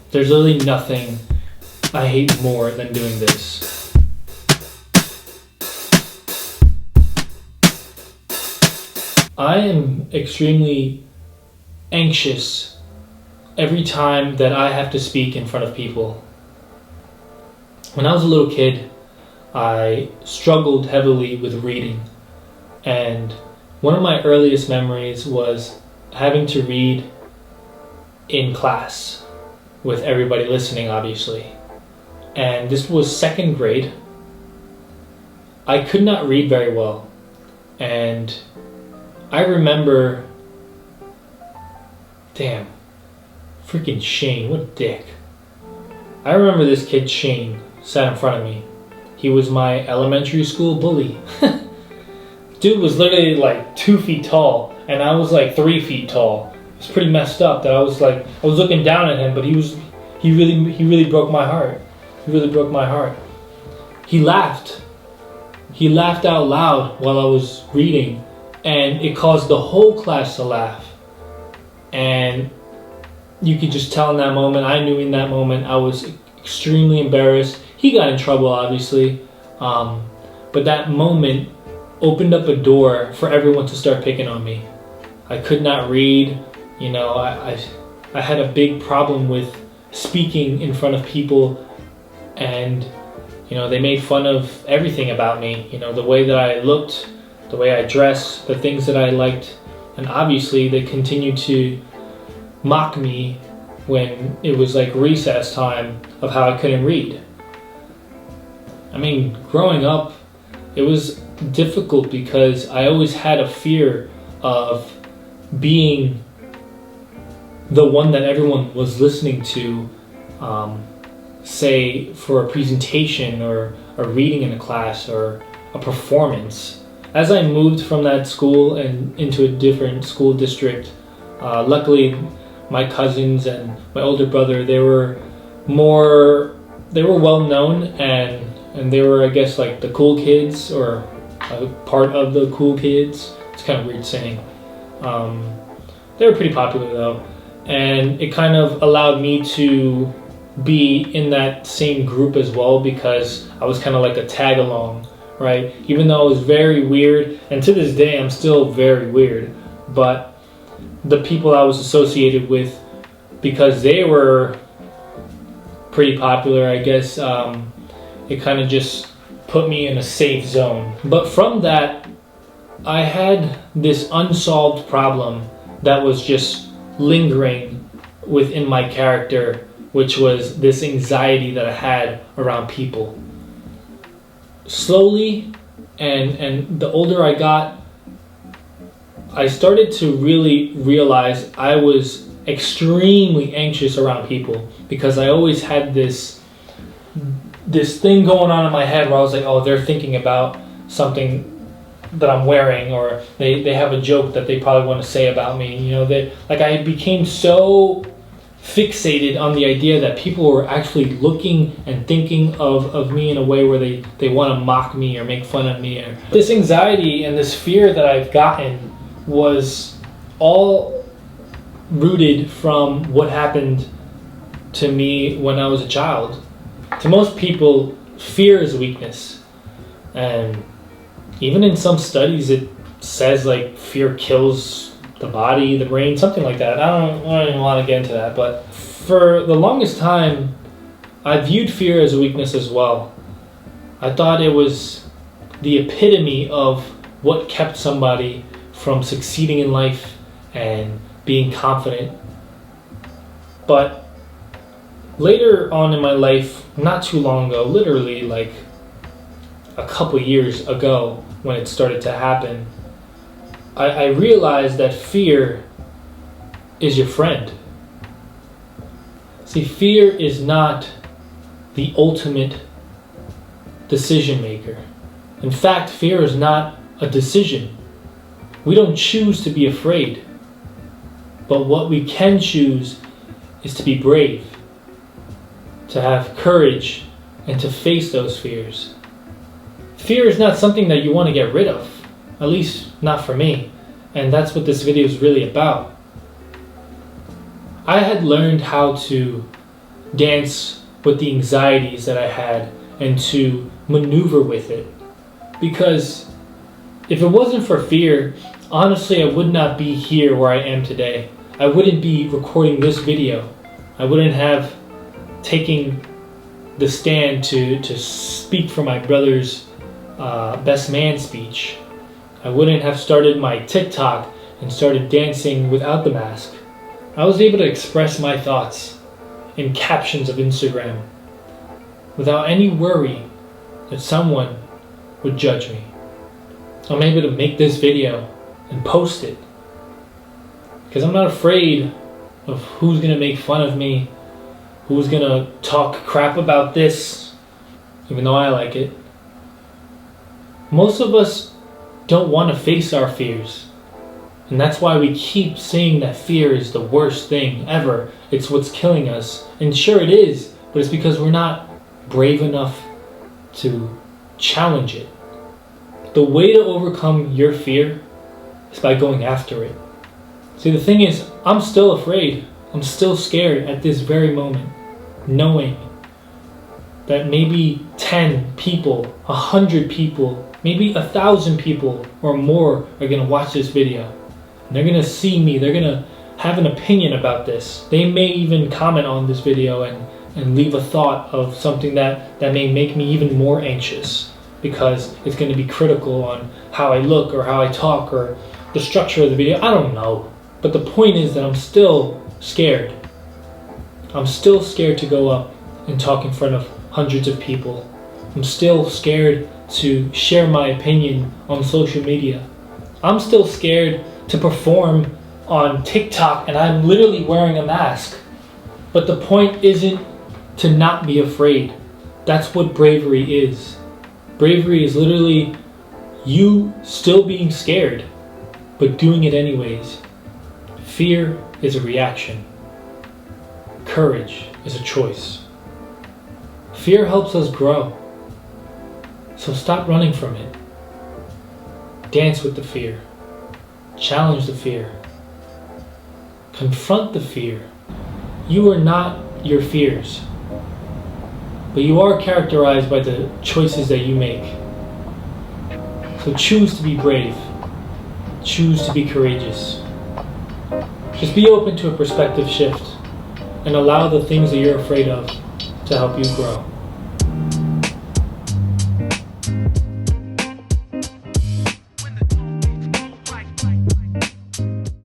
There's really nothing I hate more than doing this. I am extremely anxious every time that I have to speak in front of people. When I was a little kid, I struggled heavily with reading, and one of my earliest memories was having to read in class with everybody listening, obviously. And this was second grade. I could not read very well, and I remember, damn, freaking Shane, what a dick. I remember this kid Shane sat in front of me. He was my elementary school bully. Dude was literally like 2 feet tall, and I was like 3 feet tall. It was pretty messed up that I was looking down at him, but he really broke my heart. He really broke my heart. He laughed. He laughed out loud while I was reading, and it caused the whole class to laugh. And you could just tell in that moment, I knew in that moment I was extremely embarrassed. He got in trouble, obviously, but that moment opened up a door for everyone to start picking on me. I could not read, you know, I had a big problem with speaking in front of people, and, you know, they made fun of everything about me, you know, the way that I looked, the way I dressed, the things that I liked, and obviously they continued to mock me when it was like recess time of how I couldn't read. I mean, growing up, it was difficult because I always had a fear of being the one that everyone was listening to, say for a presentation or a reading in a class or a performance. As I moved from that school and into a different school district, luckily my cousins and my older brother, they were well known, and they were, I guess, like the cool kids, or a part of the cool kids. It's kind of weird saying. They were pretty popular though, and it kind of allowed me to be in that same group as well, because I was kind of like a tag along, right? Even though I was very weird, and to this day I'm still very weird, but the people I was associated with, because they were pretty popular, I guess, it kind of just put me in a safe zone. But from that, I had this unsolved problem that was just lingering within my character, which was this anxiety that I had around people. Slowly, and the older I got, I started to really realize I was extremely anxious around people, because I always had this thing going on in my head where I was like, oh, they're thinking about something that I'm wearing, or they have a joke that they probably want to say about me. You know, I became so fixated on the idea that people were actually looking and thinking of me in a way where they want to mock me or make fun of me. This anxiety and this fear that I've gotten was all rooted from what happened to me when I was a child. To most people, fear is weakness, and even in some studies it says like fear kills the body, the brain, something like that. I don't even want to get into that, but for the longest time I viewed fear as a weakness as well. I thought it was the epitome of what kept somebody from succeeding in life and being confident. But later on in my life, not too long ago, literally like a couple years ago when it started to happen, I realized that fear is your friend. See, fear is not the ultimate decision maker. In fact, fear is not a decision. We don't choose to be afraid. But what we can choose is to be brave, to have courage, and to face those fears. Fear is not something that you want to get rid of, at least not for me, and that's what this video is really about. I had learned how to dance with the anxieties that I had and to maneuver with it. Because if it wasn't for fear, honestly, I would not be here where I am today. I wouldn't be recording this video. I wouldn't have taken the stand to speak for my brother's best man speech. I wouldn't have started my TikTok and started dancing without the mask. I was able to express my thoughts in captions of Instagram without any worry that someone would judge me. I'm able to make this video and post it because I'm not afraid of who's gonna make fun of me, who's gonna talk crap about this, even though I like it. Most of us don't want to face our fears. And that's why we keep saying that fear is the worst thing ever. It's what's killing us. And sure it is, but it's because we're not brave enough to challenge it. The way to overcome your fear is by going after it. See, the thing is, I'm still afraid. I'm still scared at this very moment, knowing that maybe 10 people, 100 people, maybe 1,000 people or more are going to watch this video. And they're going to see me. They're going to have an opinion about this. They may even comment on this video and leave a thought of something that may make me even more anxious, because it's going to be critical on how I look or how I talk or the structure of the video. I don't know. But the point is that I'm still scared. I'm still scared to go up and talk in front of hundreds of people. I'm still scared to share my opinion on social media. I'm still scared to perform on TikTok and I'm literally wearing a mask. But the point isn't to not be afraid. That's what bravery is. Bravery is literally you still being scared, but doing it anyways. Fear is a reaction. Courage is a choice. Fear helps us grow. So stop running from it. Dance with the fear. Challenge the fear. Confront the fear. You are not your fears, but you are characterized by the choices that you make. So choose to be brave. Choose to be courageous. Just be open to a perspective shift and allow the things that you're afraid of to help you grow.